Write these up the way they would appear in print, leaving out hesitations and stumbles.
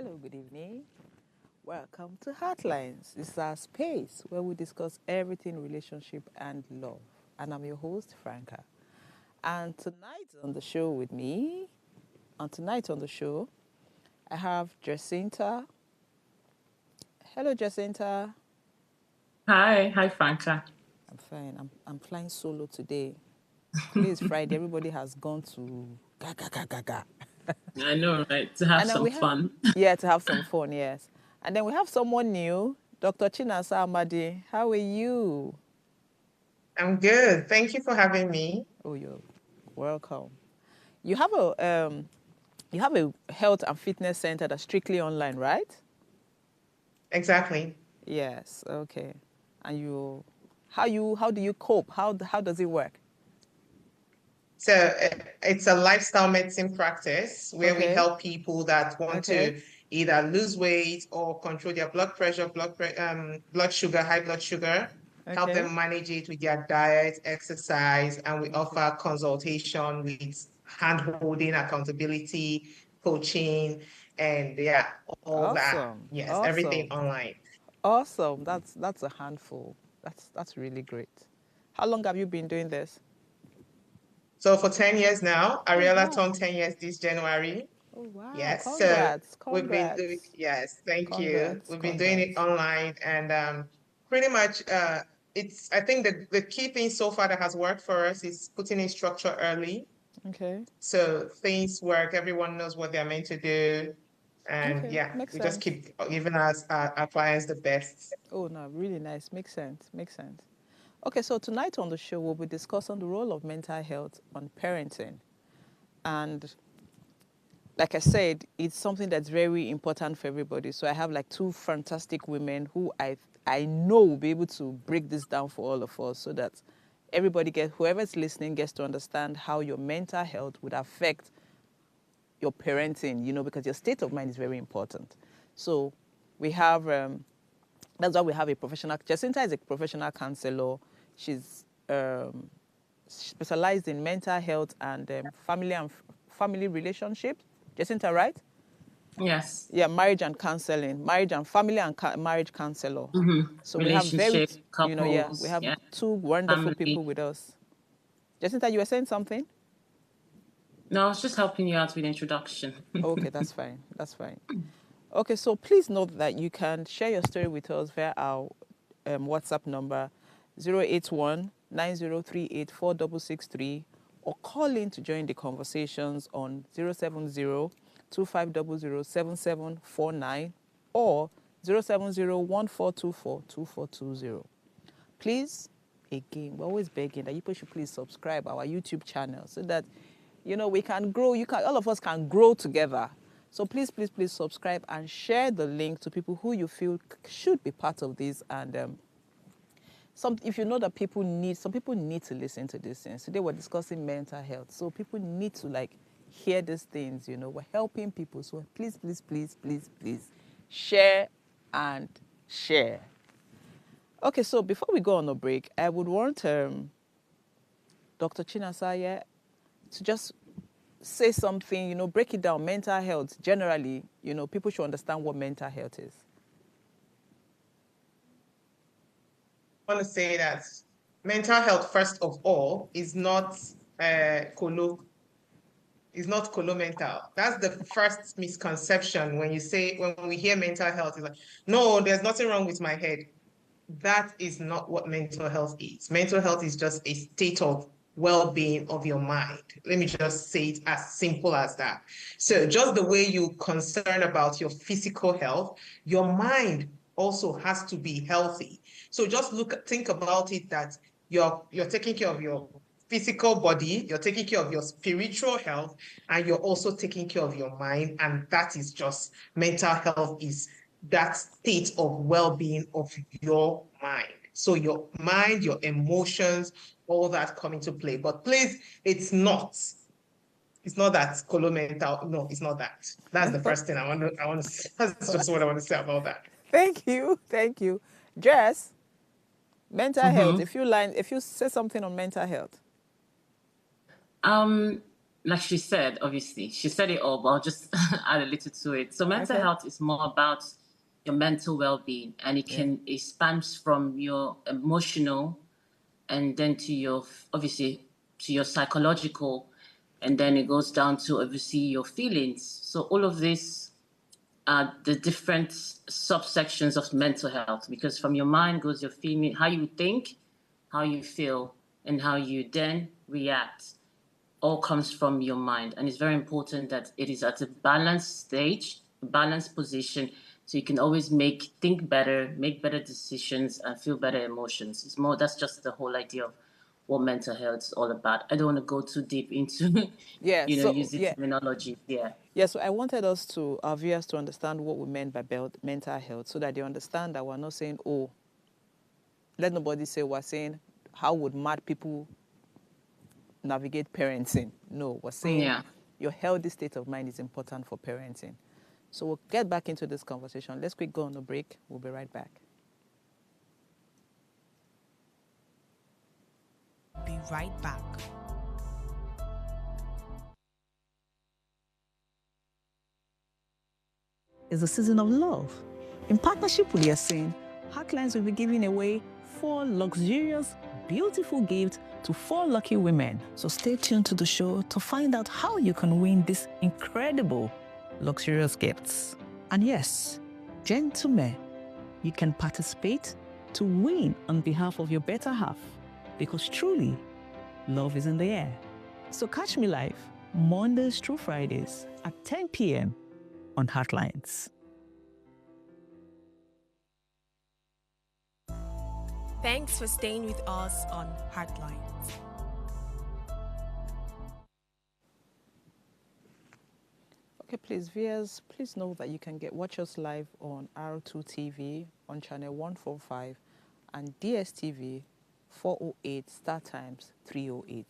Hello, good evening. Welcome to Heartlines. This is our space where we discuss everything relationship and love. And I'm your host, Franca. And tonight on the show with me, I have Jacinta. Hello, Jacinta. Hi, Franca. I'm fine. I'm flying solo today. Today is Friday. Everybody has gone to ga ga ga ga ga. I know, right? To have And then some we have, fun. yeah, to have some fun, yes. And then we have someone new, Dr. Chinasa Amadi. How are you? I'm good. Thank you for having me. Oh, you're welcome. You have a health and fitness center that's strictly online, right? Exactly. Yes. Okay. And how do you cope? How does it work? So it's a lifestyle medicine practice where we Okay. help people that want Okay. to either lose weight or control their blood pressure, blood sugar, high blood sugar, help Okay. them manage it with their diet, exercise, and we offer consultation with hand-holding, accountability, coaching, and yeah, all that. Awesome. Yes, everything Awesome. online. Awesome. That's a handful. That's really great. How long have you been doing this? So for 10 years now, Oh Ariella wow. turned 10 years this January. Oh wow. Yes. So Congrats. we've been doing, Congrats. yes, thank you. Congrats. We've been doing it Congrats. online and pretty much I think the key thing so far that has worked for us is putting in structure early. Okay. So things work, everyone knows what they're meant to do. And Okay. yeah, Makes we just sense. keep giving our clients the best. Oh no, really nice. Makes sense. Makes sense. Okay, so tonight on the show we'll be discussing the role of mental health on parenting. And like I said, it's something that's very important for everybody. So I have like two fantastic women who I know will be able to break this down for all of us so that whoever's listening gets to understand how your mental health would affect your parenting, because your state of mind is very important. So we have that's why we have a professional. Jacinta is a professional counselor. She's specialized in mental health and family relationships. Jacinta, right? Yes. Yeah, marriage and counseling, marriage and family and marriage counselor. So we have Relationship, we couples, have yeah, two wonderful people family. with us. Jacinta, you were saying something? No, I was just helping you out with introduction. Okay, that's fine. That's fine. Okay, so please note that you can share your story with us via our WhatsApp number 081 9038 or call in to join the conversations on 070 2500 7749 or 070 1424 2420. Please, again, we're always begging that you people should please subscribe our YouTube channel so that we can grow. All of us can grow together. So please, please, please subscribe and share the link to people who you feel should be part of this. And if you know that some people need to listen to these things. Today we're discussing mental health, so people need to hear these things. We're helping people, so please, please, please, please, please, share and share. Okay, so before we go on a break, I would want Dr. Chinasaya to just say something, break it down. Mental health, generally, people should understand what mental health is. I want to say that mental health, first of all, is not colo-mental. That's the first misconception when we hear mental health, it's like, no, there's nothing wrong with my head. That is not what mental health is. Mental health is just a state of well-being of your mind. Let me just say it as simple as that. So just the way you concern about your physical health, your mind also has to be healthy. So just think about it that you're taking care of your physical body, you're taking care of your spiritual health, and you're also taking care of your mind. And that is just mental health is that state of well-being of your mind. So your mind, your emotions, all that come into play. But please, it's not. It's not that mental. No, it's not that. That's the first thing that's just what I want to say about that. Thank you. Thank you. Jess, mental health. hmm If you say something on mental health. Um, like she said, obviously, she said it all, but I'll just add a little to it. So mental Okay. health is more about your mental well-being, and it spans from your emotional and then to your, obviously, to your psychological, and then it goes down to obviously your feelings. So all of this are the different subsections of mental health, because from your mind goes your feeling, how you think, how you feel, and how you then react, all comes from your mind. And it's very important that it is at a balanced stage, balanced position, so you can always think better, make better decisions, and feel better emotions. It's more, that's just the whole idea of what mental health is all about. I don't want to go too deep into, Yeah. So using terminology. Yeah. yeah. So I wanted us to, our viewers, to understand what we meant by mental health, so that they understand that we're not saying, oh, let nobody say we're saying, how would mad people navigate parenting? No, we're saying Yeah. your healthy state of mind is important for parenting. So we'll get back into this conversation. Let's quick go on a break. We'll be right back. Be right back. It's a season of love. In partnership with Yasin, Heartlines will be giving away 4 luxurious, beautiful gifts to 4 lucky women. So stay tuned to the show to find out how you can win these incredible, luxurious gifts. And yes, gentlemen, you can participate to win on behalf of your better half, because truly, love is in the air. So catch me live Mondays through Fridays at 10 p.m. on Heartlines. Thanks for staying with us on Heartlines. Okay, please, viewers, please know that you can watch us live on R2 TV on channel 145 and DSTV 408 Star Times 308.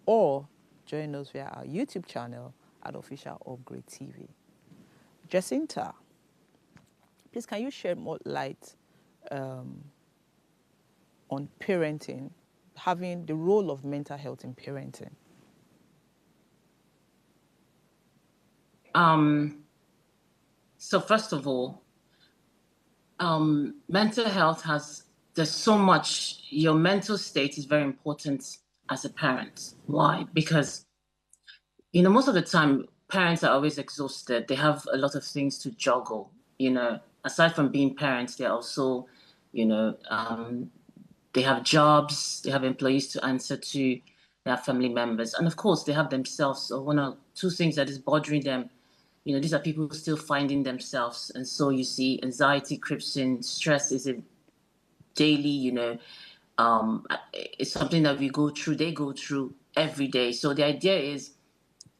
Or join us via our YouTube channel at Official Upgrade TV. Jacinta, please, can you shed more light on parenting, having the role of mental health in parenting? So first of all, mental health there's so much, your mental state is very important as a parent. Why? Because, most of the time, parents are always exhausted. They have a lot of things to juggle, aside from being parents, they're also, they have jobs, they have employees to answer to, they have family members, and of course they have themselves. So one or two things that is bothering them, these are people still finding themselves. And so you see anxiety creeps in, stress is a daily, it's something that they go through every day. So the idea is,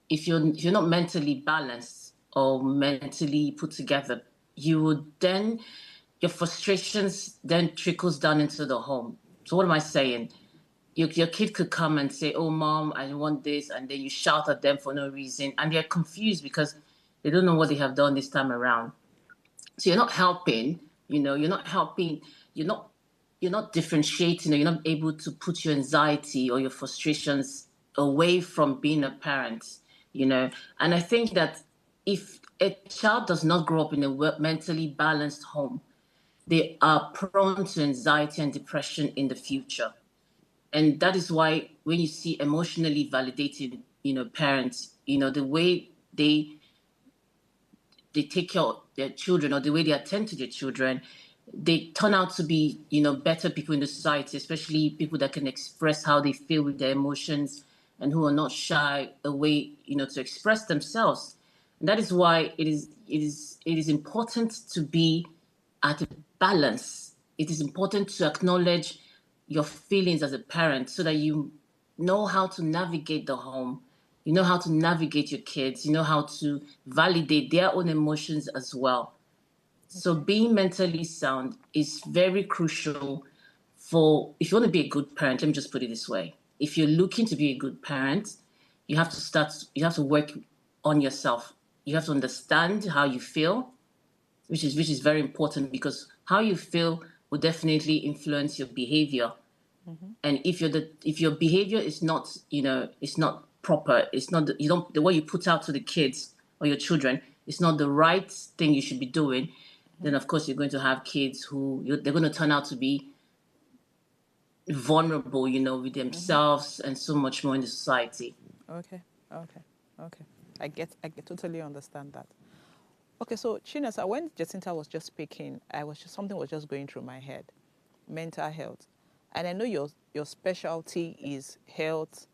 if you're not mentally balanced or mentally put together, you would then, your frustrations then trickles down into the home. So what am I saying? Your kid could come and say, "Oh, mom, I want this," and then you shout at them for no reason, and they're confused because they don't know what they have done this time around. So you're not helping. You're not helping. You're not differentiating. Or you're not able to put your anxiety or your frustrations away from being a parent. And I think that if a child does not grow up in a mentally balanced home, they are prone to anxiety and depression in the future. And that is why when you see emotionally validated, parents, the way they take care of their children, or the way they attend to their children, they turn out to be, better people in the society, especially people that can express how they feel with their emotions and who are not shy away, to express themselves. And that is why it is important to be at a balance. It is important to acknowledge your feelings as a parent so that you know how to navigate the home, you know how to navigate your kids, you know how to validate their own emotions as well. So being mentally sound is very crucial for, if you want to be a good parent, let me just put it this way. If you're looking to be a good parent, you have to work on yourself. You have to understand how you feel, which is very important, because how you feel will definitely influence your behavior. And if your behavior is not, it's not proper, it's not you don't the way you put out to the kids or your children, it's not the right thing you should be doing, then of course you're going to have kids who they're going to turn out to be vulnerable, with themselves and so much more in the society. Okay, okay, okay. I totally understand that. Okay, so Chinasa, when Jacinta was just speaking, something was just going through my head, mental health, and I know your specialty is health,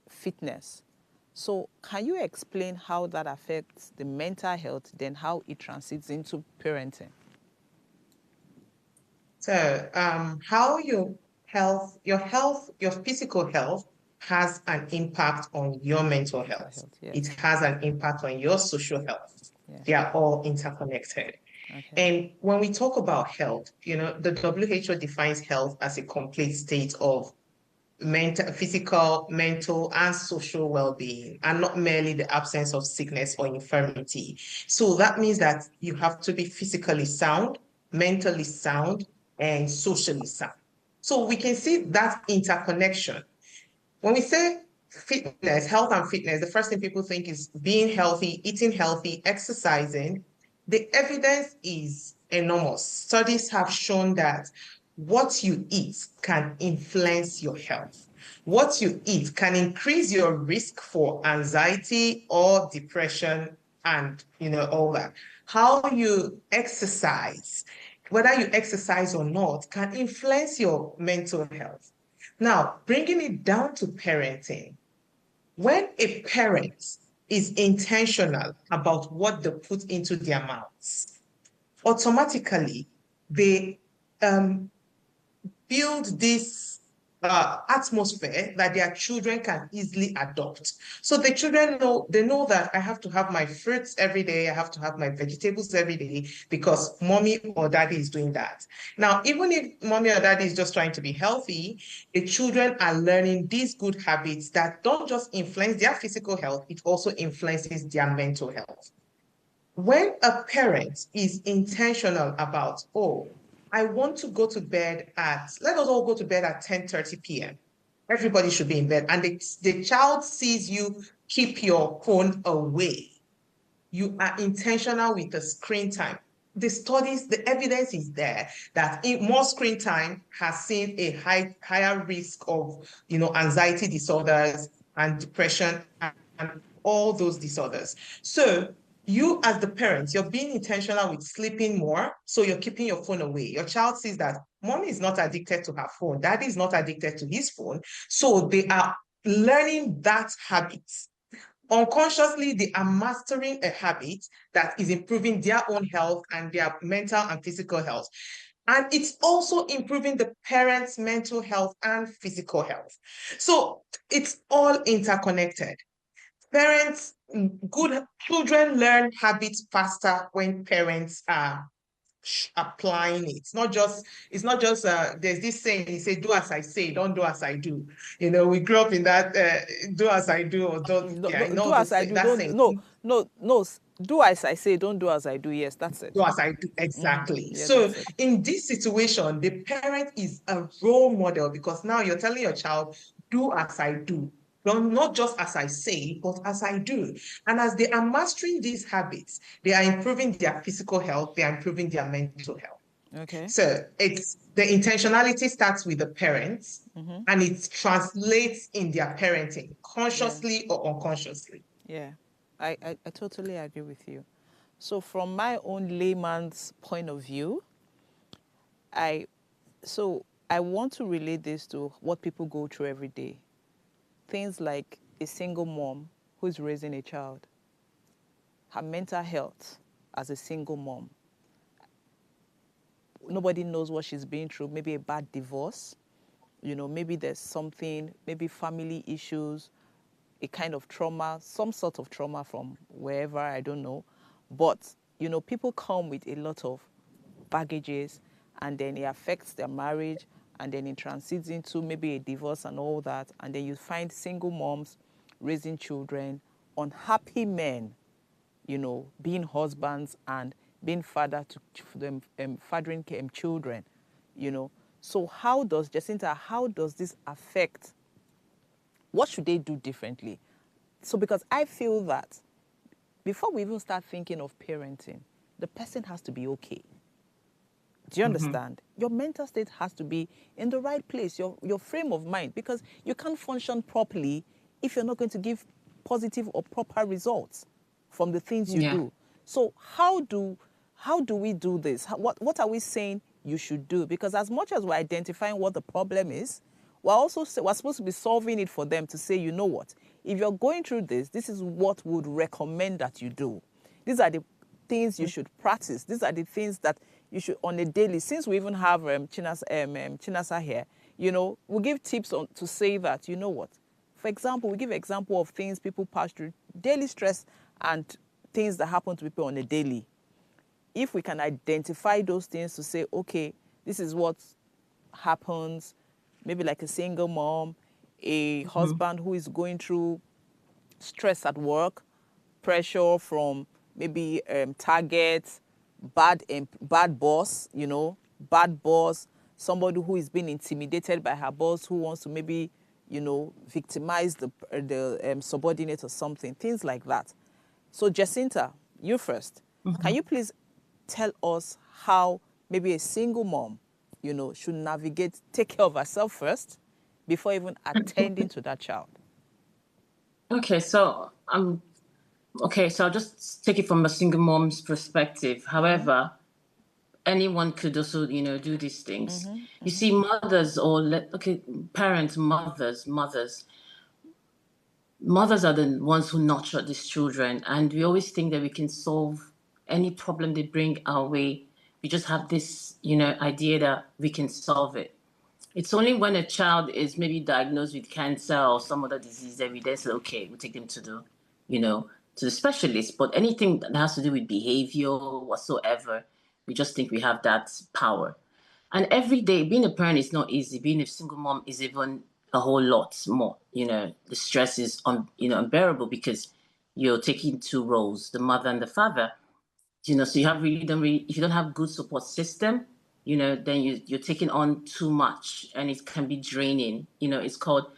fitness. So can you explain how that affects the mental health, then how it transits into parenting? So, how your physical health has an impact on your mental Mental health. health, yes. It has an impact on your social health. Yeah. They are all interconnected. Okay. And when we talk about health, the WHO defines health as a complete state of physical, mental, and social well-being, and not merely the absence of sickness or infirmity. So that means that you have to be physically sound, mentally sound, and socially sound. So we can see that interconnection. When we say fitness, health and fitness, the first thing people think is being healthy, eating healthy, exercising. The evidence is enormous. Studies have shown that what you eat can influence your health. What you eat can increase your risk for anxiety or depression and all that. How you exercise, whether you exercise or not, can influence your mental health. Now, bringing it down to parenting, when a parent is intentional about what they put into their mouths, automatically they um, build this atmosphere that their children can easily adopt. So the children know that I have to have my fruits every day, I have to have my vegetables every day because mommy or daddy is doing that. Now, even if mommy or daddy is just trying to be healthy, the children are learning these good habits that don't just influence their physical health, it also influences their mental health. When a parent is intentional about, oh, I want to go to bed let us all go to bed at 10:30 p.m. Everybody should be in bed. And the child sees you keep your phone away. You are intentional with the screen time. The studies, the evidence is there that more screen time has seen a higher risk of, anxiety disorders and depression and all those disorders. So you as the parents, you're being intentional with sleeping more. So you're keeping your phone away. Your child sees that mommy is not addicted to her phone. Daddy is not addicted to his phone. So they are learning that habit. Unconsciously, they are mastering a habit that is improving their own health and their mental and physical health. And it's also improving the parents' mental health and physical health. So it's all interconnected. Good children learn habits faster when parents are applying it. It's not just there's this saying, he said, do as I say, don't do as I do. We grew up in that do as I do or don't, No, yeah, do as I do. that Don't saying. no no no. Do as I say. Don't do as I do. Yes, that's it. Do as I do, exactly. Yeah, So that's it. in this situation, the parent is a role model because now you're telling your child, do as I do. Not just as I say, but as I do. And as they are mastering these habits, they are improving their physical health, they are improving their mental health. Okay. So it's the intentionality starts with the parents and it translates in their parenting, consciously or unconsciously. Yeah, I totally agree with you. So from my own layman's point of view, I so I want to relate this to what people go through every day. Things like a single mom who's raising a child, her mental health as a single mom. Nobody knows what she's been through, maybe a bad divorce, maybe there's something, maybe family issues, a kind of trauma, some sort of trauma from wherever, I don't know. But, people come with a lot of baggages and then it affects their marriage and then it transits into maybe a divorce and all that. And then you find single moms raising children, unhappy men, being husbands and being father to them, fathering children, So how does this affect, what should they do differently? So because I feel that before we even start thinking of parenting, the person has to be okay. Do you understand? Your mental state has to be in the right place, your frame of mind, because you can't function properly if you're not going to give positive or proper results from the things you Yeah. do. So how do we do this? What are we saying you should do? Because as much as we're identifying what the problem is, we're supposed to be solving it for them to say, you know what, if you're going through this, this is what we would recommend that you do. These are the things you should practice. These are the things that you should on a daily. Since we even have Chinasa here, you know, we give tips on to say that, you know what. For example, we give example of things people pass through, daily stress and things that happen to people on a daily. If we can identify those things to say, okay, this is what happens, maybe like a single mom, a husband who is going through stress at work, pressure from maybe targets, bad boss, you know, bad boss, somebody who is being intimidated by her boss, who wants to maybe, you know, victimize the subordinate or something, things like that. So Jacinta, you first. Can you please tell us how maybe a single mom, you know, should navigate, take care of herself first before even attending to that child? Okay, so I'll just take it from a single mom's perspective. However, anyone could also, do these things. You see, mothers parents, mothers are the ones who nurture these children, and we always think that we can solve any problem they bring our way. We just have this, idea that we can solve it. It's only when a child is maybe diagnosed with cancer or some other disease that we then say, okay, we take them to the, to the specialist. But anything that has to do with behavior whatsoever, we just think we have that power. And every day, being a parent is not easy. Being a single mom is even a whole lot more. The stress is unbearable because you're taking two roles, the mother and the father. So you have really don't really if you don't have good support system, then you're taking on too much and it can be draining. It's called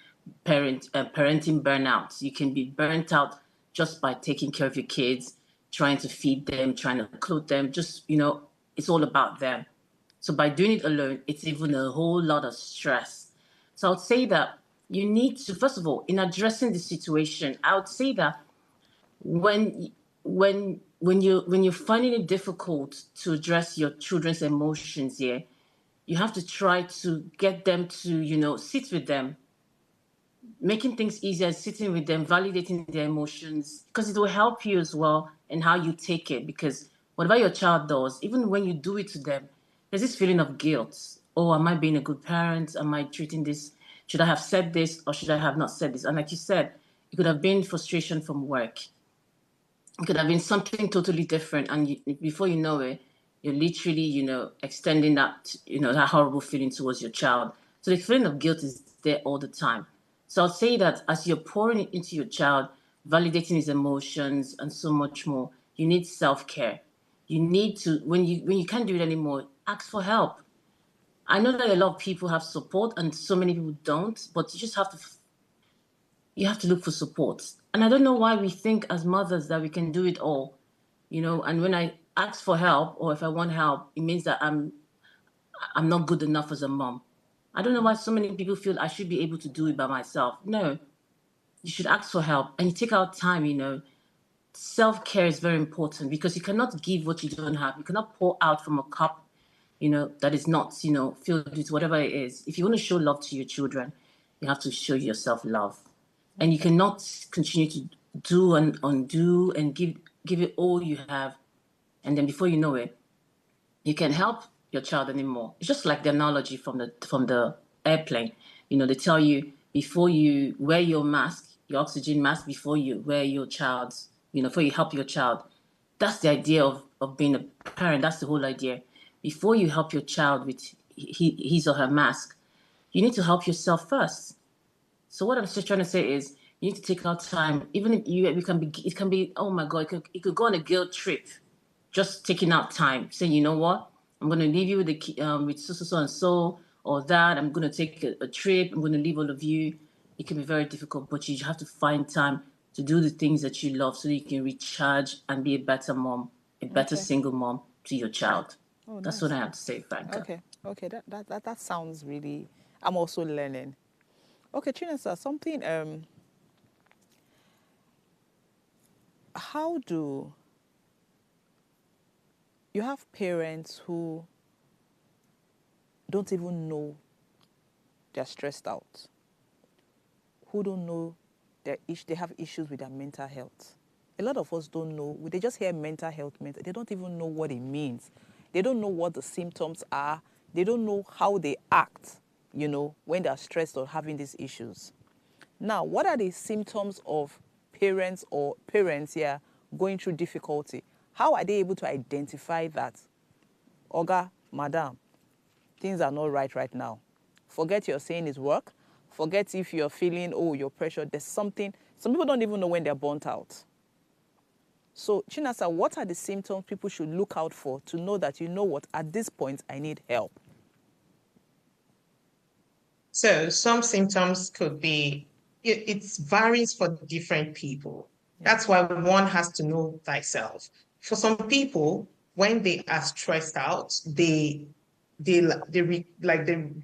parenting burnout. You can be burnt out just by taking care of your kids, trying to feed them, trying to clothe them. Just it's all about them. So by doing it alone, it's even a whole lot of stress. So I would say that you need to, first of all, in addressing the situation, I would say that when you're finding it difficult to address your children's emotions, yeah, you have to try to get them to, sit with them, making things easier, sitting with them, validating their emotions, because it will help you as well in how you take it. Because whatever your child does, even when you do it to them, there's this feeling of guilt. Oh, am I being a good parent? Am I treating this? Should I have said this or should I have not said this? And like you said, it could have been frustration from work. It could have been something totally different. And before you know it, you're literally, extending that horrible feeling towards your child. So the feeling of guilt is there all the time. So I'll say that as you're pouring it into your child, validating his emotions and so much more, you need self-care. You need to, when you can't do it anymore, ask for help. I know that a lot of people have support and so many people don't, but you just have to look for support. And I don't know why we think as mothers that we can do it all, and when I ask for help or if I want help, it means that I'm not good enough as a mom. I don't know why so many people feel I should be able to do it by myself. No, you should ask for help and you take out time. Self-care is very important because you cannot give what you don't have. You cannot pour out from a cup, that is not, filled with whatever it is. If you want to show love to your children, you have to show yourself love. And you cannot continue to do and undo and give it all you have. And then before you know it, you can help your child anymore. It's just like the analogy from the airplane. They tell you before you wear your mask, your oxygen mask, before you wear your child's, before you help your child. That's the idea of being a parent. That's the whole idea. Before you help your child with his or her mask, you need to help yourself first. So what I'm just trying to say is you need to take out time, even if it can be, oh my God, it could go on a guilt trip, just taking out time, saying, you know what, I'm going to leave you with so and so, or that I'm going to take a trip, I'm going to leave all of you. It can be very difficult, but you have to find time to do the things that you love so you can recharge and be a better mom, a better single mom to your child. Oh, That's nice. what I have to say, Franca. Okay. That sounds really. I'm also learning. Okay, Chinasa, something. How do you have parents who don't even know they're stressed out, who don't know they have issues with their mental health? A lot of us don't know. They just hear mental health. They don't even know what it means. They don't know what the symptoms are. They don't know how they act, when they're stressed or having these issues. Now, what are the symptoms of parents going through difficulty? How are they able to identify that? Oga, madam, things are not right now. Forget you're saying it's work. Forget if you're feeling, you're pressured. There's something. Some people don't even know when they're burnt out. So, Chinasa, what are the symptoms people should look out for to know that, at this point, I need help? So some symptoms could be, it varies for different people. That's why one has to know thyself. For some people, when they are stressed out, they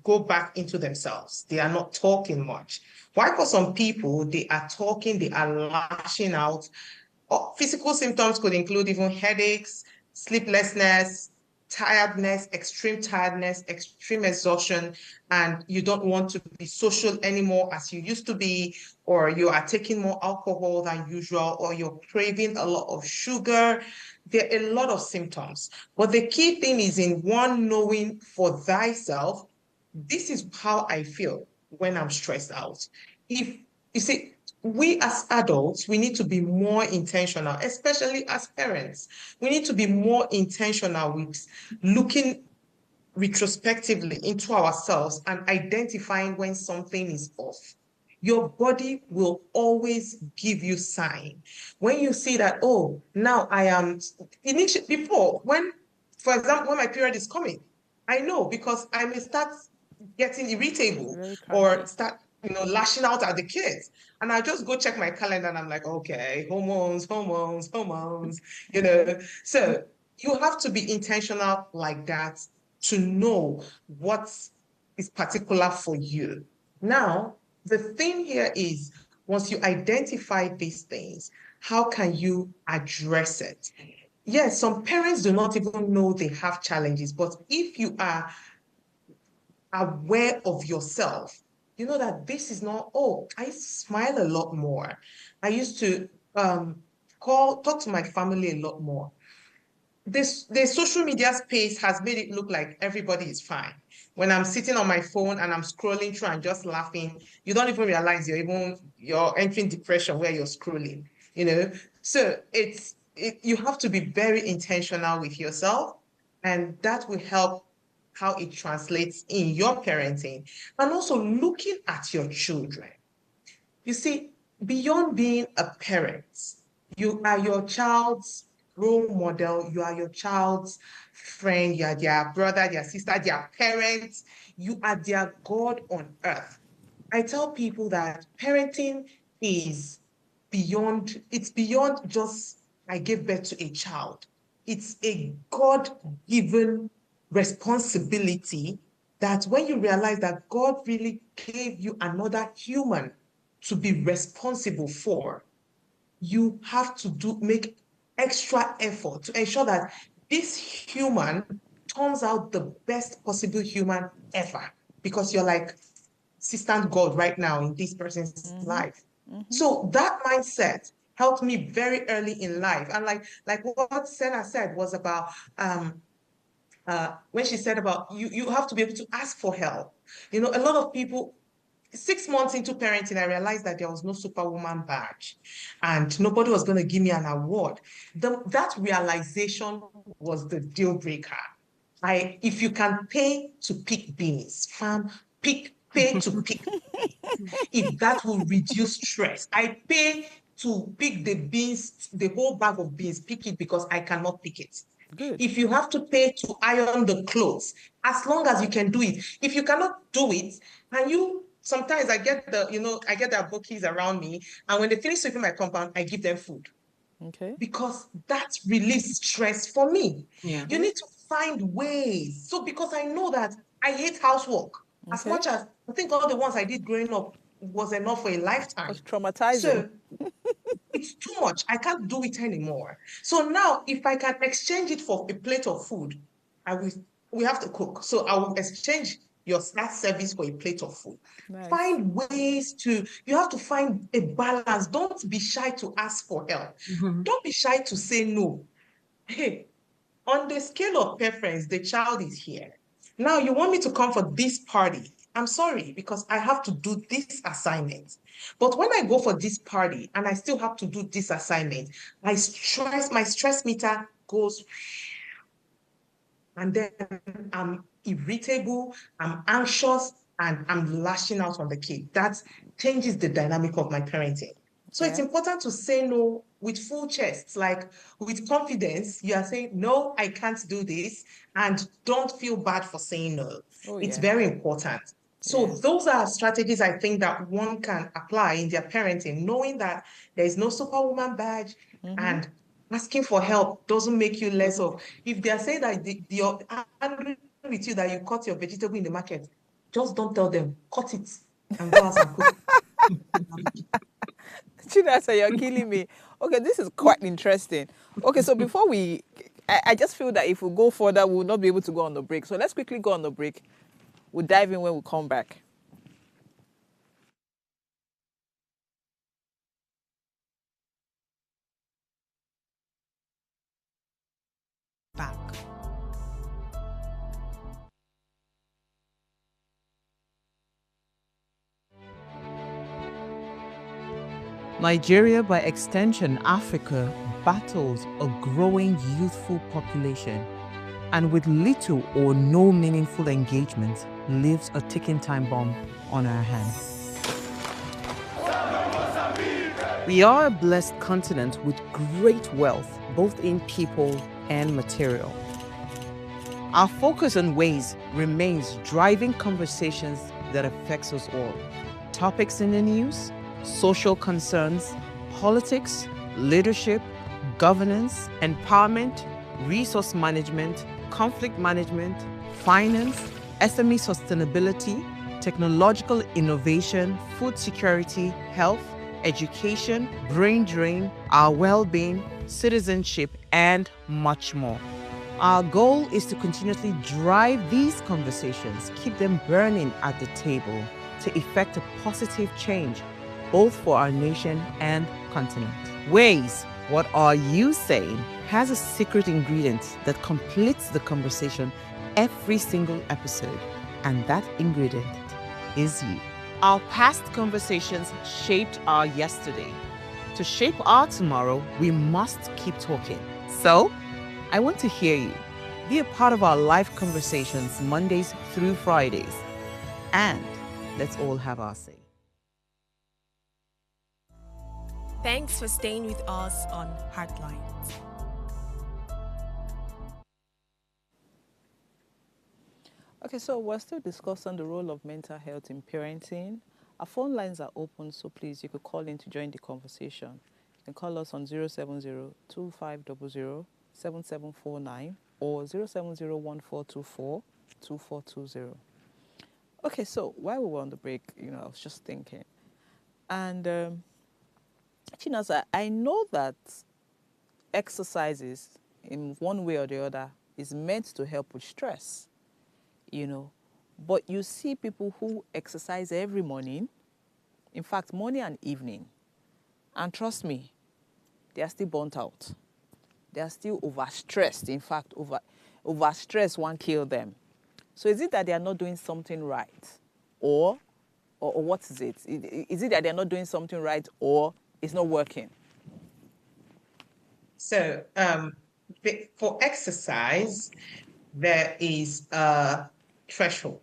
go back into themselves. They are not talking much. Why for some people, they are talking, they are lashing out. Physical symptoms could include even headaches, sleeplessness, tiredness, extreme exhaustion, and you don't want to be social anymore as you used to be, or you are taking more alcohol than usual, or you're craving a lot of sugar. There are a lot of symptoms. But the key thing is in one, knowing for thyself, this is how I feel when I'm stressed out. If you see, we as adults, we need to be more intentional, especially as parents. We need to be more intentional with looking retrospectively into ourselves and identifying when something is off. Your body will always give you sign. When you see that, now I am, before, for example, when my period is coming, I know because I may start getting irritable or start, lashing out at the kids. And I just go check my calendar and I'm like, okay, hormones. So you have to be intentional like that to know what is particular for you. Now, the thing here is, once you identify these things, how can you address it? Yes, some parents do not even know they have challenges, but if you are aware of yourself, you know that this is not, I smile a lot more. I used to talk to my family a lot more. The social media space has made it look like everybody is fine. When I'm sitting on my phone and I'm scrolling through and just laughing, you don't even realize you're entering depression where you're scrolling, So you have to be very intentional with yourself, and that will help how it translates in your parenting, and also looking at your children. You see, beyond being a parent, you are your child's role model, you are your child's friend, you are their brother, their sister, their parents, you are their God on earth. I tell people that parenting is it's beyond just I gave birth to a child. It's a God-given responsibility that when you realize that God really gave you another human to be responsible for, you have to make extra effort to ensure that this human turns out the best possible human ever, because you're like assistant God right now in this person's life. So that mindset helped me very early in life. And like what Senna said was about when she said about you have to be able to ask for help. A lot of people, 6 months into parenting, I realized that there was no superwoman badge and nobody was going to give me an award. That realization was the deal breaker. If you can pay to pick beans, pay to pick if that will reduce stress. I pay to pick the beans, the whole bag of beans, pick it because I cannot pick it. Good. If you have to pay to iron the clothes, as long as you can do it. If you cannot do it, can you sometimes I get I get their bookies around me, and when they finish sweeping my compound, I give them food. Okay. Because that relieves stress for me. Yeah. You need to find ways. So because I know that I hate housework, as Okay. much as I think all the ones I did growing up was enough for a lifetime. It's traumatizing. So it's too much. I can't do it anymore. So now, if I can exchange it for a plate of food, I will. We have to cook, so I will exchange that service for a plate of food. Nice. Find ways to. You have to find a balance. Don't be shy to ask for help. Don't be shy to say no. Hey, on the scale of preference, the child is here. Now you want me to come for this party. I'm sorry, because I have to do this assignment. But when I go for this party and I still have to do this assignment, my stress meter goes, and then I'm irritable, I'm anxious, and I'm lashing out on the kid. That changes the dynamic of my parenting. So it's Yeah. important to say no with full chest, like with confidence. You are saying, no, I can't do this. And don't feel bad for saying no. Oh, It's yeah. very important. So Yeah. those are strategies I think that one can apply in their parenting, knowing that there is no superwoman badge and asking for help doesn't make you less of. If they are saying that you're angry with you that you cut your vegetable in the market, just don't tell them, cut it and go out and cook. Chinasa, you're killing me. Okay, this is quite interesting. Okay, so before I just feel that if we go further, we will not be able to go on the break. So let's quickly go on the break. We'll dive in when we come back. Back. Nigeria, by extension Africa, battles a growing youthful population, and with little or no meaningful engagement, leaves a ticking time bomb on our hands. We are a blessed continent with great wealth, both in people and material. Our focus on ways remains driving conversations that affects us all. Topics in the news, social concerns, politics, leadership, governance, empowerment, resource management, conflict management, finance, SME sustainability, technological innovation, food security, health, education, brain drain, our well-being, citizenship, and much more. Our goal is to continuously drive these conversations, keep them burning at the table to effect a positive change, both for our nation and continent. Ways, what are you saying, has a secret ingredient that completes the conversation every single episode, and that ingredient is you. Our past conversations shaped our yesterday. To shape our tomorrow, we must keep talking. So, I want to hear you. Be a part of our live conversations Mondays through Fridays. And let's all have our say. Thanks for staying with us on Heartlines. Okay, so we're still discussing the role of mental health in parenting. Our phone lines are open, so please, you could call in to join the conversation. You can call us on 070-2500-7749 or 070-1424-2420. Okay, so while we were on the break, I was just thinking. And, Chinasa, I know that exercises in one way or the other is meant to help with stress. But you see people who exercise every morning, in fact, morning and evening. And trust me, they are still burnt out. They are still overstressed. In fact, overstress won't kill them. So is it that they are not doing something right? Or what is it? Is it that they're not doing something right or it's not working? So for exercise, there is a threshold.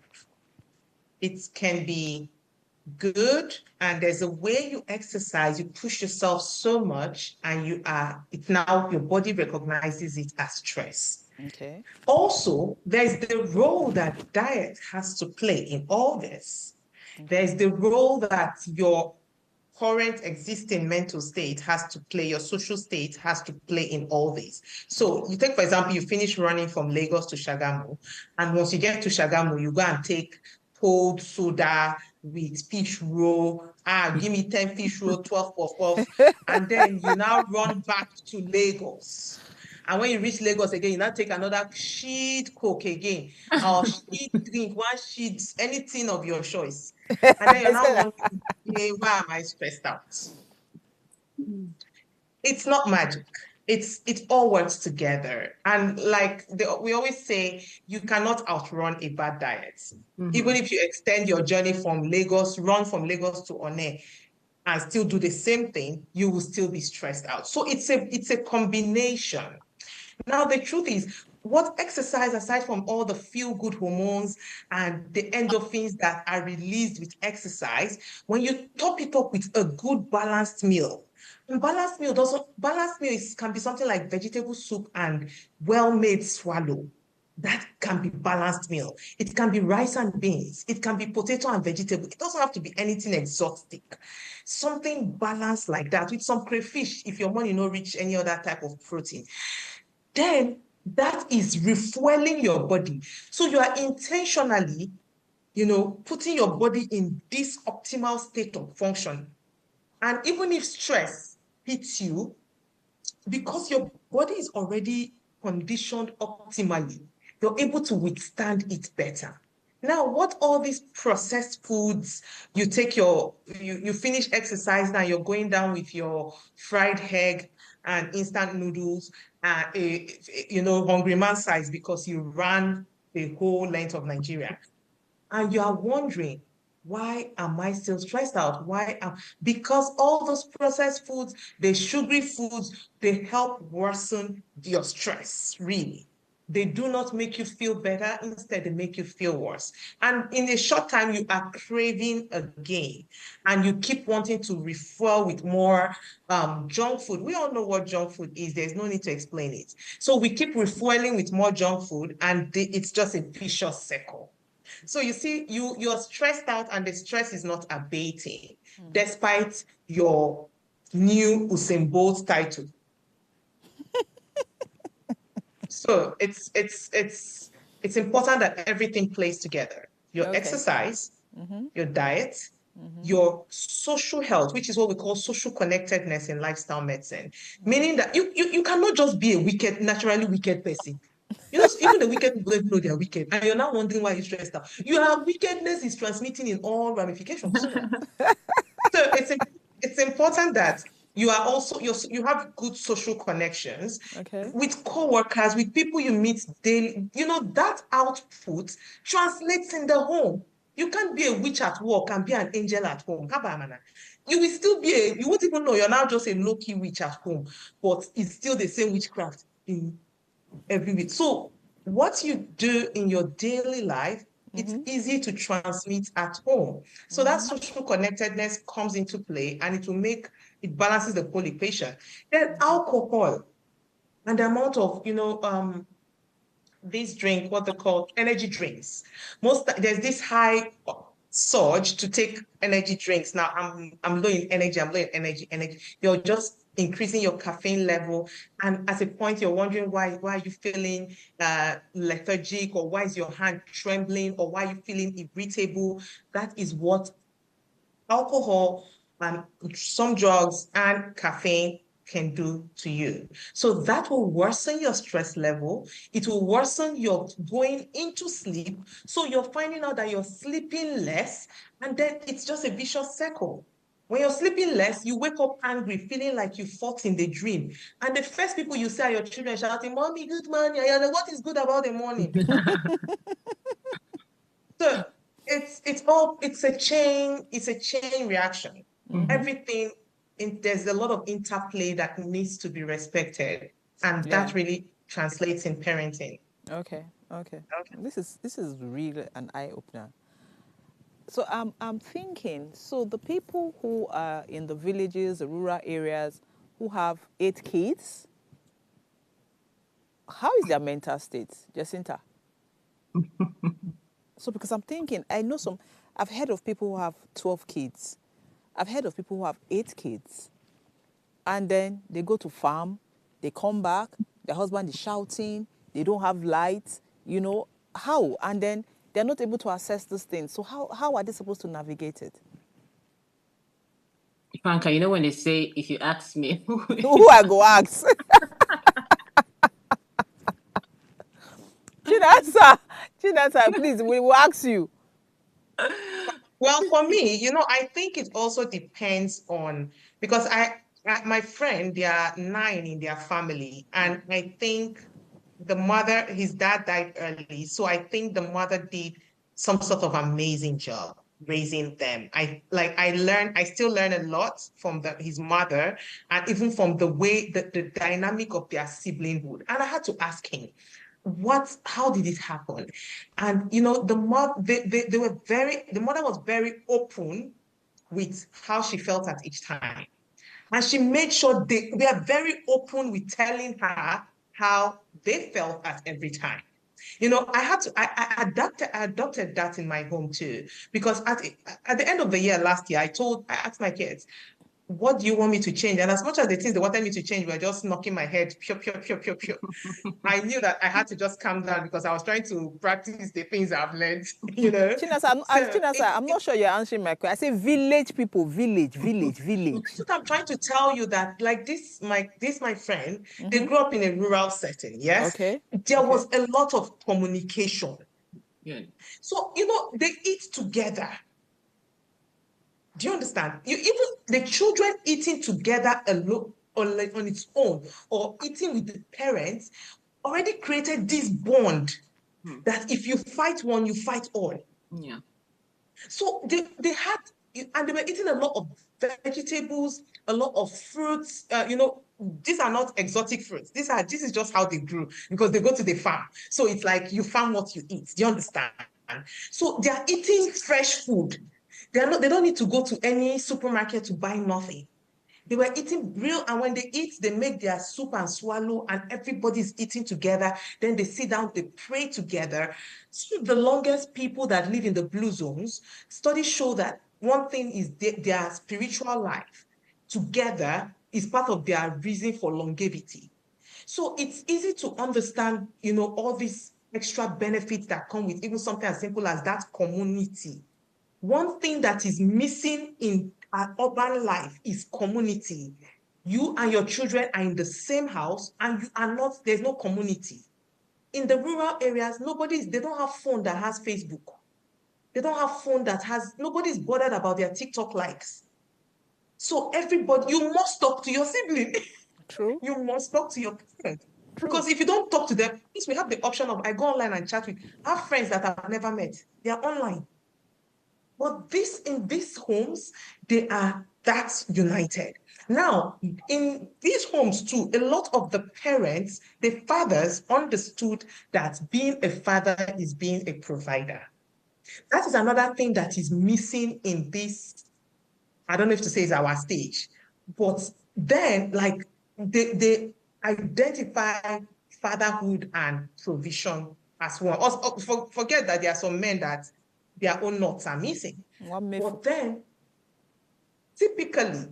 It can be good, and there's a way you exercise, you push yourself so much, and now your body recognizes it as stress. Okay. Also, there's the role that diet has to play in all this. There's the role that your current existing mental state has to play, your social state has to play in all this. So you take, for example, you finish running from Lagos to Shagamu, and once you get to Shagamu, you go and take cold soda with fish roll. Give me 10 fish roll, 12 puff puff, and then you now run back to Lagos. And when you reach Lagos again, you now take another sheet Coke again, or sheet drink, one sheet, anything of your choice. And then you're now wondering, hey, why am I stressed out? It's not magic. It all works together. And like we always say, you cannot outrun a bad diet. Even if you extend your journey from Lagos, run from Lagos to One, and still do the same thing, you will still be stressed out. So it's a combination. Now, the truth is, what exercise, aside from all the feel-good hormones and the endorphins that are released with exercise, when you top it up with a good balanced meal, and balanced meal can be something like vegetable soup and well-made swallow. That can be balanced meal. It can be rice and beans. It can be potato and vegetable. It doesn't have to be anything exotic. Something balanced like that with some crayfish if your money no reach any other type of protein. Then that is refueling your body. So you are intentionally, putting your body in this optimal state of function. And even if stress hits you, because your body is already conditioned optimally, you're able to withstand it better. Now, what all these processed foods, you finish exercise, now you're going down with your fried egg and instant noodles, hungry man size because you ran the whole length of Nigeria. And you are wondering, why am I still stressed out? Because all those processed foods, the sugary foods, they help worsen your stress, really. They do not make you feel better. Instead, they make you feel worse. And in a short time, you are craving again. And you keep wanting to refuel with more junk food. We all know what junk food is. There's no need to explain it. So we keep refueling with more junk food, and it's just a vicious circle. So you see, you're stressed out, and the stress is not abating, despite your new Usain Bolt title. So it's important that everything plays together. Your exercise, your diet, your social health, which is what we call social connectedness in lifestyle medicine, meaning that you cannot just be a naturally wicked person. Even the wicked people don't know they're wicked, and you're now wondering why you're stressed out. Your wickedness is transmitting in all ramifications. So it's important that you are also you have good social connections with co-workers, with people you meet daily. That output translates in the home. You can't be a witch at work and be an angel at home. You will still be you won't even know you're now just a low-key witch at home, but it's still the same witchcraft in every week. So what you do in your daily life, it's easy to transmit at home. So that social connectedness comes into play, and it balances the whole equation. Then alcohol and the amount of, this drink, what they call energy drinks. There's this high surge to take energy drinks. Now I'm low in energy. You're just increasing your caffeine level, and at a point you're wondering why are you feeling lethargic, or why is your hand trembling, or why are you feeling irritable. That is what alcohol and some drugs and caffeine can do to you. So that will worsen your stress level. It will worsen your going into sleep. So you're finding out that you're sleeping less, and then it's just a vicious circle. When you're sleeping less, you wake up angry, feeling like you fought in the dream. And the first people you see are your children shouting, "Mommy, good morning." And like, what is good about the morning? So it's a chain reaction. Everything, there's a lot of interplay that needs to be respected. And that really translates in parenting. Okay. This is really an eye opener. So I'm thinking, so the people who are in the villages, the rural areas, who have 8 kids, how is their mental state, Jacinta? So because I'm thinking, I know I've heard of people who have 12 kids. I've heard of people who have 8 kids. And then they go to farm, they come back, their husband is shouting, they don't have lights, how? And then they're not able to assess these things. So how are they supposed to navigate it? Franca, when they say, if you ask me, Who I go ask? Chinasa, please, we will ask you. Well, for me, I think it also depends on, because my friend, there are 9 in their family, and I think his dad died early, so I think the mother did some sort of amazing job raising them. I still learn a lot from his mother, and even from the way the dynamic of their siblinghood. And I had to ask him, how did it happen? And the mother, the mother was very open with how she felt at each time. And she made sure they were very open with telling her how they felt at every time. I adopted that in my home too, because at the end of the year last year, I asked my kids, what do you want me to change? And as much as the things they wanted me to change were just knocking my head, pure, pure, pure, pure, pure. I knew that I had to just calm down because I was trying to practice the things I've learned, Chinasa, I'm not sure you're answering my question. I say village people, village. That's what I'm trying to tell you, that like my friend, they grew up in a rural setting, yes? Okay. There was a lot of communication. Yeah. So, they eat together. Do you understand? Even the children eating together alone, or like on its own, or eating with the parents, already created this bond that if you fight one, you fight all. Yeah. So they had, and they were eating a lot of vegetables, a lot of fruits. These are not exotic fruits. This is just how they grew, because they go to the farm. So it's like you farm what you eat. Do you understand? So they are eating fresh food. They don't need to go to any supermarket to buy nothing. They were eating real, and when they eat, they make their soup and swallow, and everybody's eating together. Then they sit down, they pray together. Some of the longest people that live in the blue zones, studies show that one thing is their spiritual life together is part of their reason for longevity. So it's easy to understand, all these extra benefits that come with even something as simple as that community. One thing that is missing in our urban life is community. You and your children are in the same house, and there's no community. In the rural areas, they don't have phone that has Facebook. They don't have phone nobody's bothered about their TikTok likes. So everybody, you must talk to your sibling. True. You must talk to your parent. True. Because if you don't talk to them, at least we have the option of, I go online and chat with, I have friends that I've never met. They are online. But in these homes, they are that united. Now, in these homes too, a lot of the parents, the fathers, understood that being a father is being a provider. That is another thing that is missing in this. I don't know if to say it's our stage, but then like they identify fatherhood and provision as one. Also, forget that there are some men that their own knots are missing. But then typically,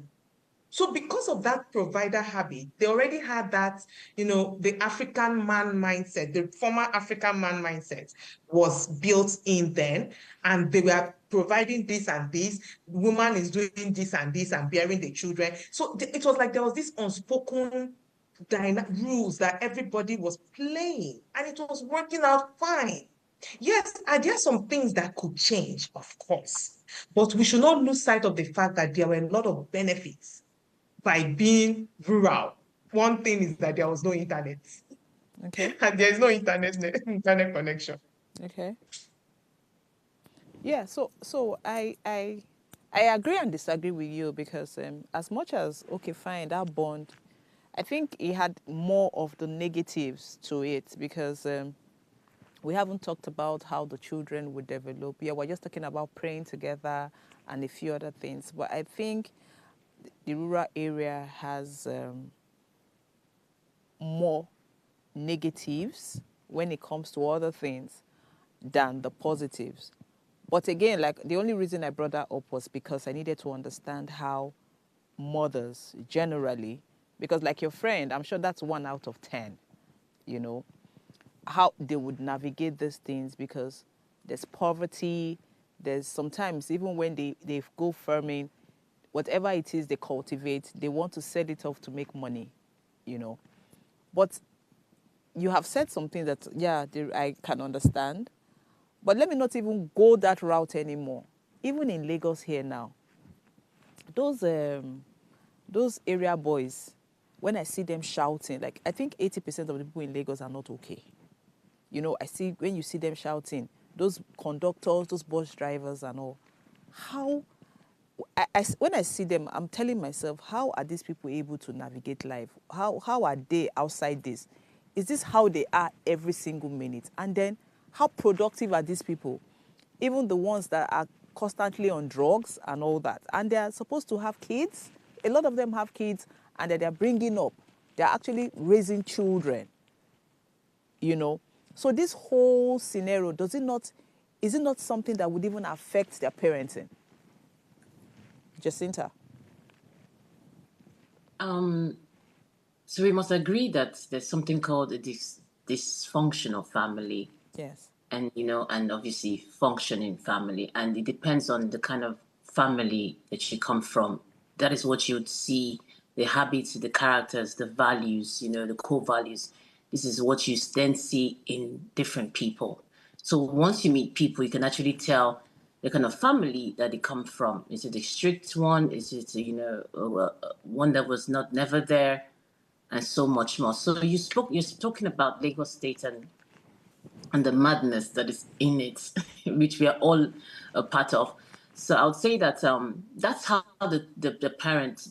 so because of that provider habit, they already had that, the African man mindset, the former African man mindset was built in then, and they were providing this and this, woman is doing this and this and bearing the children. So it was like there was this unspoken rules that everybody was playing, and it was working out fine. Yes, there are some things that could change, of course, but we should not lose sight of the fact that there were a lot of benefits by being rural. One thing is that there was no internet. Okay. And there is no internet connection. Okay. Yeah, so I agree and disagree with you, because as much as, okay, fine, that bond, I think it had more of the negatives to it, because we haven't talked about how the children would develop. Yeah, we're just talking about praying together and a few other things. But I think the rural area has more negatives when it comes to other things than the positives. But again, like the only reason I brought that up was because I needed to understand how mothers generally, because like your friend, I'm sure that's 1 out of 10, you know, how they would navigate these things, because there's poverty, there's sometimes even when they go farming, whatever it is they cultivate, they want to sell it off to make money, you know. But you have said something that, yeah, I can understand. But let me not even go that route anymore. Even in Lagos here now, those area boys, when I see them shouting, like I think 80% of the people in Lagos are not okay. You know, I see when you see them shouting, those conductors, those bus drivers and all, how, when I see them, I'm telling myself, how are these people able to navigate life? How are they outside this? Is this how they are every single minute? And then how productive are these people? Even the ones that are constantly on drugs and all that. And they are supposed to have kids. A lot of them have kids, and that they're bringing up. They're actually raising children, you know. So this whole scenario, is it not something that would even affect their parenting? Jacinta? So we must agree that there's something called a dysfunctional family, Yes. and and obviously functioning family, and it depends on the kind of family that you come from. That is what you would see: the habits, the characters, the values, the core values. This is what you then see in different people. So once you meet people, you can actually tell the kind of family that they come from. Is it a strict one? Is it one that was not never there, and so much more. So you're talking about Lagos State and the madness that is in it, which we are all a part of. So I would say that that's how the parents,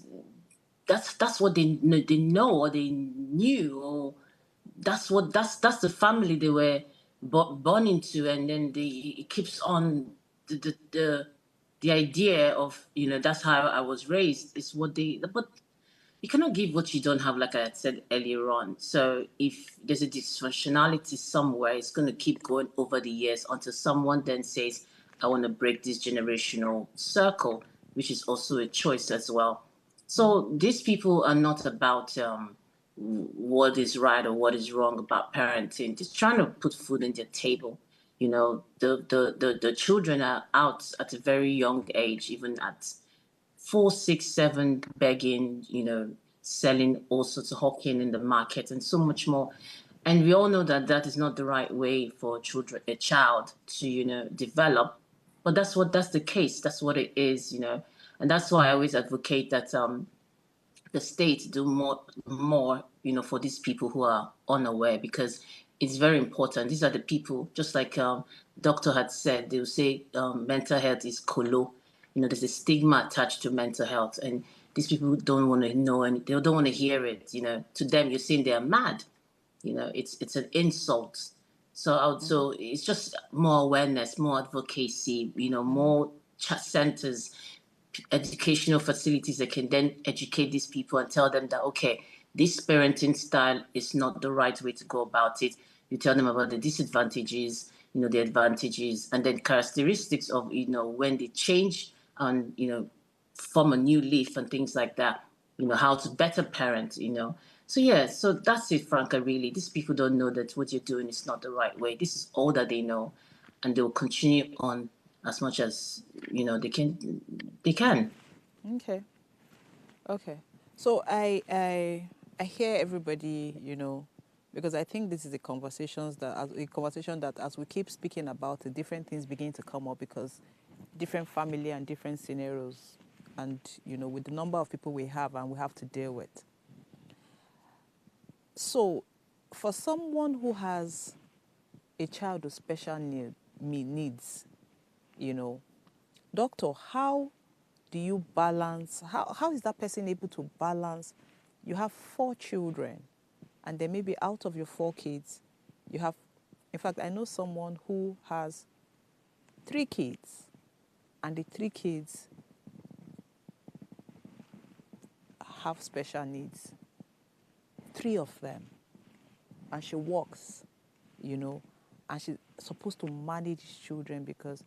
that's what they know, or they knew, or that's the family they were born into, and then it keeps on the idea of that's how I was raised is what they but you cannot give what you don't have, like I had said earlier on. So if there's a dysfunctionality somewhere, it's going to keep going over the years until someone then says, I want to break this generational circle, which is also a choice as well. So these people are not about what is right or what is wrong about parenting, just trying to put food on their table. The children are out at a very young age, even at 4, 6, 7, begging, selling all sorts of hawking in the market and so much more. And we all know that that is not the right way for a child to, develop. But that's the case. That's what it is. And that's why I always advocate that the state do more, for these people who are unaware, because it's very important. These are the people, just like doctor had said, they will say mental health is colo. There's a stigma attached to mental health, and these people don't want to know, and they don't want to hear it. To them, you're saying they're mad. It's an insult. So it's just more awareness, more advocacy, more chat centers, educational facilities that can then educate these people and tell them that, okay, this parenting style is not the right way to go about it. You tell them about the disadvantages, the advantages, and then characteristics of, when they change and, form a new leaf and things like that, how to better parent. So, yeah, so that's it, Franca, really. These people don't know that what you're doing is not the right way. This is all that they know, and they will continue on as much as, they can. Okay. Okay. So I hear everybody, because I think this is a conversation that as we keep speaking about it, different things begin to come up, because different family and different scenarios, and with the number of people we have and we have to deal with. So for someone who has a child with special needs, doctor, how do you balance, how is that person able to balance? You have 4 children, and then maybe out of your 4 kids, you have, in fact, I know someone who has 3 kids, and the 3 kids have special needs, 3 of them, and she works, and she's supposed to manage children, because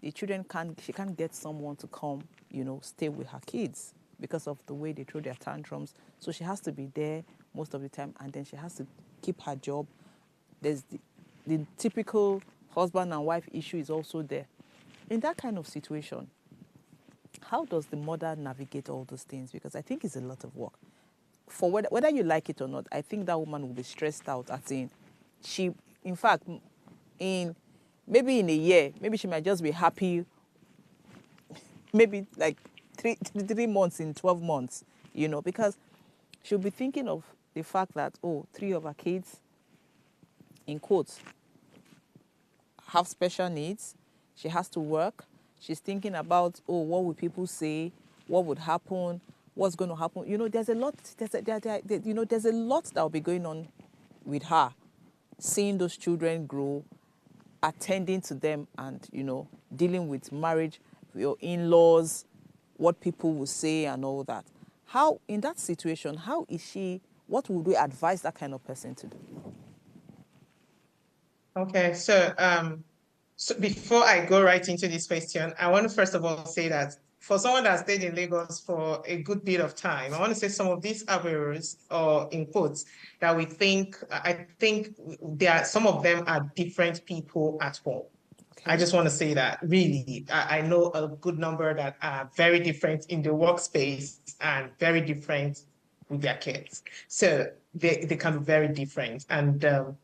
the children she can't get someone to come, stay with her kids because of the way they throw their tantrums. So she has to be there most of the time, and then she has to keep her job. There's the typical husband and wife issue is also there. In that kind of situation, how does the mother navigate all those things? Because I think it's a lot of work. For whether you like it or not, I think that woman will be stressed out. As in, in fact, maybe in a year, maybe she might just be happy. Maybe like 3 months in 12 months, because she'll be thinking of the fact that, 3 of her kids, in quotes, have special needs. She has to work. She's thinking about, what would people say? What would happen? What's going to happen? There's a lot. There's a lot that will be going on with her, seeing those children grow, attending to them, and dealing with marriage, your in-laws, what people will say, and all that. How, in that situation, how is she? What would we advise that kind of person to do? Okay, so before I go right into this question, I want to first of all say that for someone that stayed in Lagos for a good bit of time, I want to say some of these areas, or in quotes, that I think some of them are different people at home. Okay. I just want to say that really, I know a good number that are very different in the workspace and very different with their kids. So they can be very different. And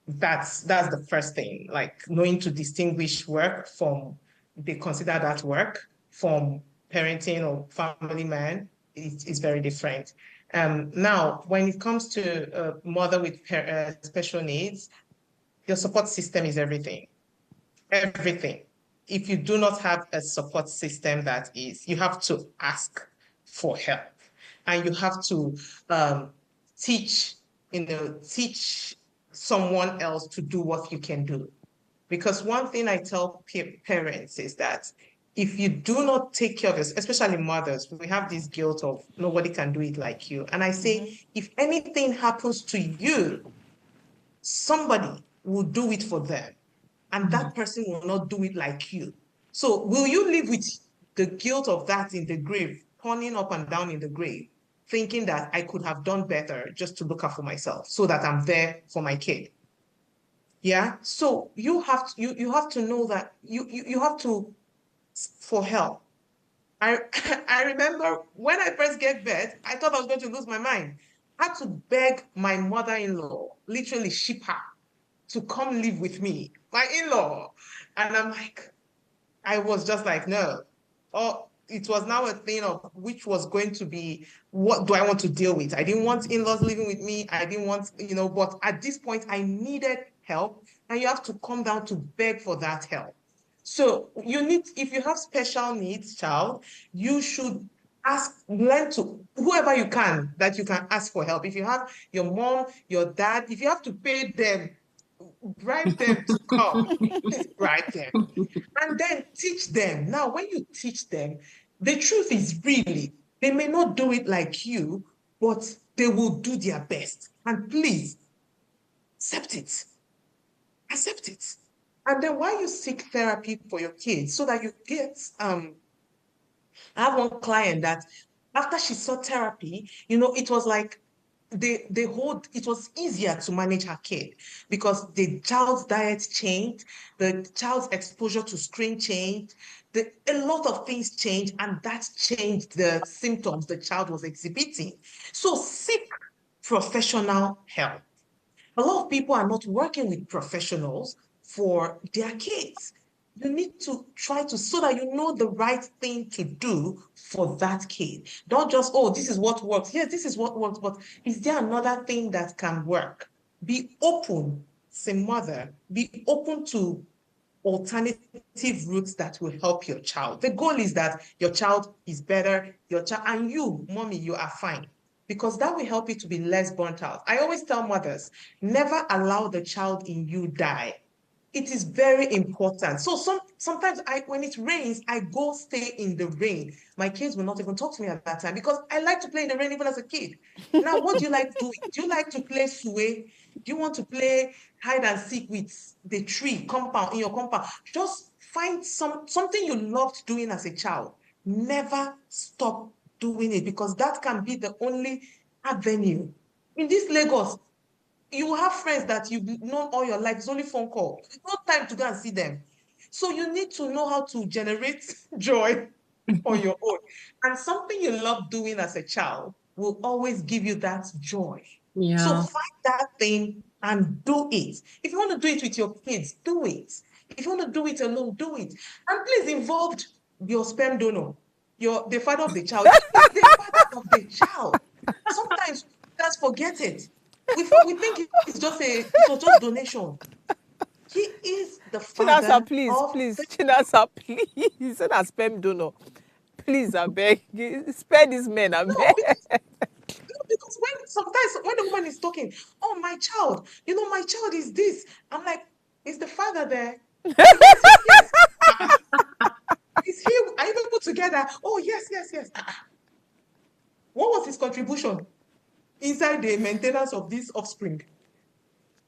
that's the first thing, like knowing to distinguish work from, they consider that work from parenting or family man is very different. Now, when it comes to a mother with special needs, your support system is everything. Everything. If you do not have a support system, you have to ask for help, and you have to teach someone else to do what you can do. Because one thing I tell parents is that if you do not take care of this, especially mothers, we have this guilt of nobody can do it like you. And I say, if anything happens to you, somebody will do it for them. And that person will not do it like you. So will you live with the guilt of that in the grave, turning up and down in the grave, thinking that I could have done better just to look out for myself so that I'm there for my kid? Yeah. So you have to know that you have to for help. I I remember when I first gave birth, I thought I was going to lose my mind. I had to beg my mother-in-law, literally ship her to come live with me, my in-law. And I was just like, no. Oh, it was now a thing of which was going to be, what do I want to deal with? I didn't want in-laws living with me. I didn't want, but at this point I needed help, and you have to come down to beg for that help. So if you have special needs child, you should learn to, whoever you can, that you can ask for help. If you have your mom, your dad, if you have to pay them, bribe them to come, please bribe them. And then teach them. Now, when you teach them, the truth is really, they may not do it like you, but they will do their best. And please, accept it. Accept it. And then while you seek therapy for your kids, so that you get, I have one client that after she saw therapy, it was like, it was easier to manage her kid because the child's diet changed, the child's exposure to screen changed, a lot of things changed, and that changed the symptoms the child was exhibiting. So seek professional help. A lot of people are not working with professionals for their kids. You need to try to, so that you know the right thing to do for that kid. Don't just, this is what works. Yes, this is what works, but is there another thing that can work? Be open, say mother, be open to alternative routes that will help your child. The goal is that your child is better, and you, mommy, you are fine. Because that will help you to be less burnt out. I always tell mothers, never allow the child in you die. It is very important. So sometimes when it rains, I go stay in the rain. My kids will not even talk to me at that time because I like to play in the rain even as a kid. Now, what do you like doing? Do you like to play sway? Do you want to play hide and seek with the tree compound in your compound? Just find something you loved doing as a child. Never stop doing it, because that can be the only avenue. In this Lagos, you have friends that you've known all your life. It's only phone call. It's no time to go and see them. So you need to know how to generate joy on your own. And something you love doing as a child will always give you that joy. So Yeah. find that thing and do it. If you want to do it with your kids, do it. If you want to do it alone, do it. And please involve your sperm donor, the father of the child. He's the father of the child. Sometimes we just forget it. We think it was just donation. He is the Chinasa, father please, of please. the. Chinasa, please. Send a sperm donor. Please, I beg. Spare these men, I No, beg. because when the woman is talking, oh, my child, my child is this. I'm like, is the father there? Yes, yes, yes. Is he? Are you people together? Oh, yes, yes, yes. What was his contribution inside the maintenance of this offspring?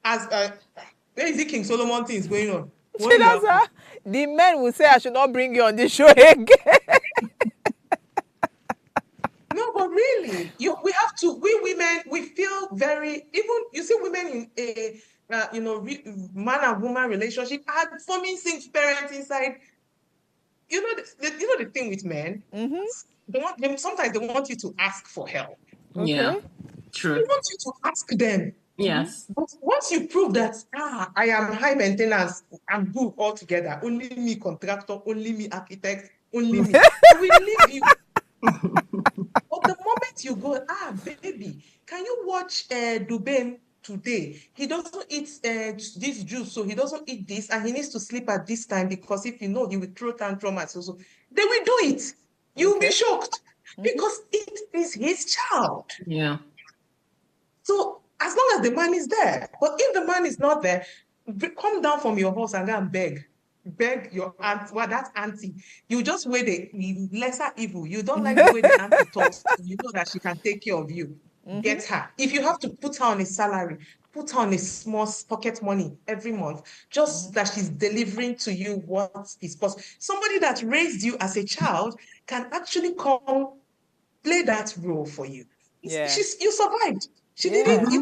As where is the King Solomon things going on? What is happening? Chinasa, the men will say I should not bring you on this show again. No, but really, we have to. We women, we feel very. Even you see, women in a man and woman relationship are forming single parents inside. The thing with men. Sometimes they want you to ask for help. Yeah. Okay. They True. want you to ask them. Yes. But once you prove that, I am high maintenance, I'm good altogether, only me contractor, only me architect, only me, they will leave you. But the moment you go, baby, can you watch Dubem today? He doesn't eat this juice, so he doesn't eat this, and he needs to sleep at this time, because if he will throw tantrum and so they will do it. You'll be Okay. shocked, because it is his child. Yeah. So as long as the man is there, but if the man is not there, come down from your horse and go and beg your aunt, that auntie. You just weigh the lesser evil. You don't like the way the auntie talks. You know that she can take care of you. Get her. If you have to put her on a salary, put her on a small pocket money every month, just that she's delivering to you what is possible. Somebody that raised you as a child can actually come play that role for you. Yeah. You survived. She didn't. Yeah.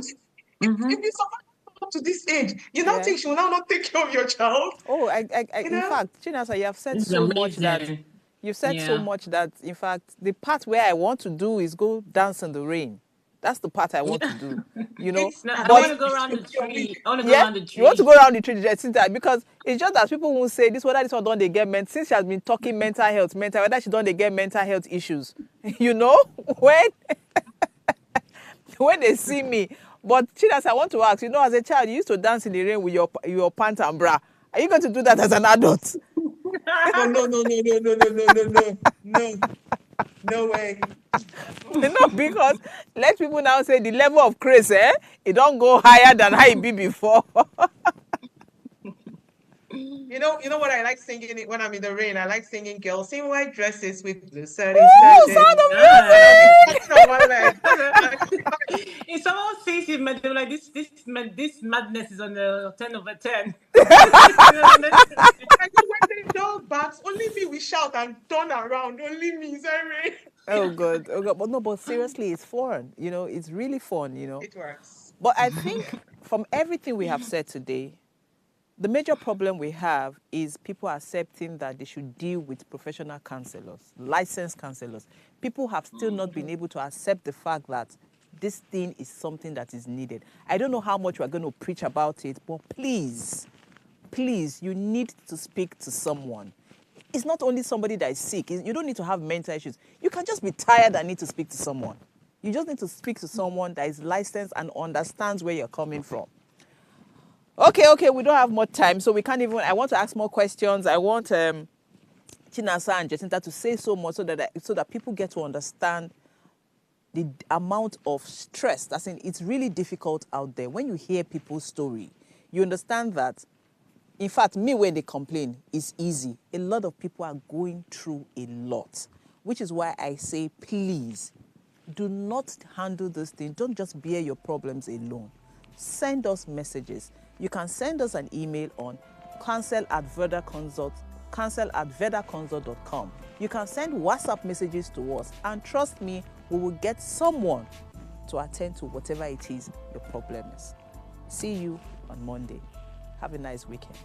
If you survived up to this age, you now Yeah. think she will now not take care of your child. Oh, You in know? fact, Chinasa, you have said It's so much that amazing. Yeah. in fact, the part where I want to do is go dance in the rain. That's the part I want to do, It's No, I But want to go around the tree. I want to go yeah, around the you want to tree. go around the tree, Jacinta, because it's just that people won't say this, whether this one don't they get since she has been talking mental health, whether she don't they get mental health issues, when when they see me. But Chinas, I want to ask, as a child, you used to dance in the rain with your pants and bra. Are you going to do that as an adult? Oh, no, no, no, no, no, no, no, no, no, no, no way. Because let people now say the level of craze, it don't go higher than how it be before. You know what I like singing when I'm in the rain? I like singing girls in white dresses with blue satin Ooh, sashes. sound of Nice. On one leg. If someone says it, they're like, this madness is on the 10 over 10. I go when they dog barks, only me we shout and turn around. Only me, sorry. Oh God, oh God. But no, but seriously, it's fun. It's really fun. It works. But I think from everything we have said today, the major problem we have is people accepting that they should deal with professional counselors, licensed counselors. People have still not been able to accept the fact that this thing is something that is needed. I don't know how much we're going to preach about it, but please, you need to speak to someone. It's not only somebody that is sick. You don't need to have mental issues. You can just be tired and need to speak to someone. You just need to speak to someone that is licensed and understands where you're coming from. Okay, we don't have much time, so we can't even. I want to ask more questions. I want Chinasa and Jacinta to say so much so that people get to understand the amount of stress. It's really difficult out there. When you hear people's story, you understand that, in fact, me when they complain, it's easy. A lot of people are going through a lot, which is why I say, please, do not handle this thing. Don't just bear your problems alone. Send us messages. You can send us an email on counsel@verdaconsult counsel@vedaconsult.com. You can send WhatsApp messages to us, and trust me, we will get someone to attend to whatever it is your problem is. See you on Monday. Have a nice weekend.